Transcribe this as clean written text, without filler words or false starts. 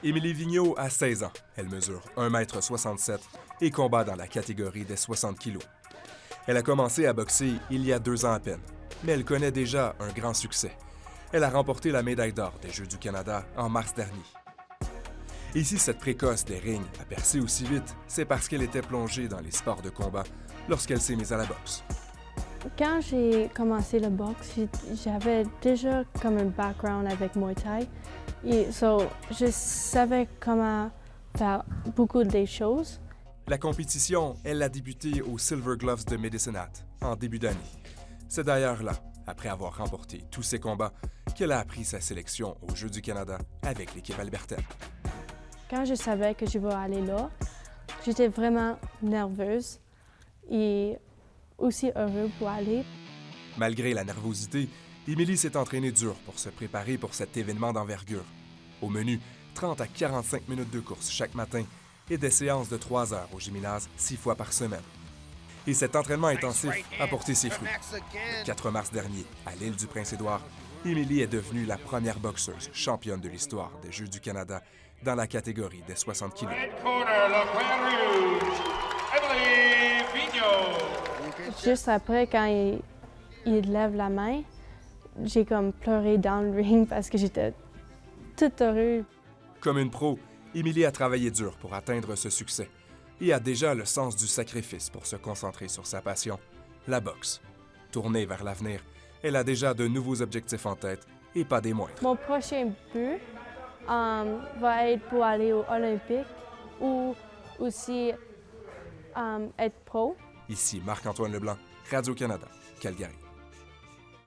Émilie Vigneault a 16 ans. Elle mesure 1,67 m et combat dans la catégorie des 60 kg. Elle a commencé à boxer il y a 2 ans à peine, mais elle connaît déjà un grand succès. Elle a remporté la médaille d'or des Jeux du Canada en mars dernier. Et si cette précoce des rings a percé aussi vite, c'est parce qu'elle était plongée dans les sports de combat lorsqu'elle s'est mise à la boxe. Quand j'ai commencé le boxe, j'avais déjà comme un background avec Muay Thai. Et je savais comment faire beaucoup des choses. La compétition, elle l'a débutée aux Silver Gloves de Medicine Hat en début d'année. C'est d'ailleurs là, après avoir remporté tous ses combats, qu'elle a appris sa sélection aux Jeux du Canada avec l'équipe albertaine. Quand je savais que je vais aller là, j'étais vraiment nerveuse et aussi heureuse pour aller. Malgré la nervosité, Émilie s'est entraînée dur pour se préparer pour cet événement d'envergure. Au menu, 30 à 45 minutes de course chaque matin et des séances de 3 heures au gymnase 6 fois par semaine. Et cet entraînement intensif a porté ses fruits. Le 4 mars dernier, à l'île du Prince-Édouard, Émilie est devenue la première boxeuse championne de l'histoire des Jeux du Canada dans la catégorie des 60 kg. Juste après, quand il lève la main, j'ai comme pleuré dans le ring parce que j'étais toute heureuse. Comme une pro, Émilie a travaillé dur pour atteindre ce succès et a déjà le sens du sacrifice pour se concentrer sur sa passion, la boxe. Tournée vers l'avenir, elle a déjà de nouveaux objectifs en tête et pas des moindres. Mon prochain but va être pour aller aux Olympiques ou aussi être pro. Ici Marc-Antoine Leblanc, Radio-Canada, Calgary.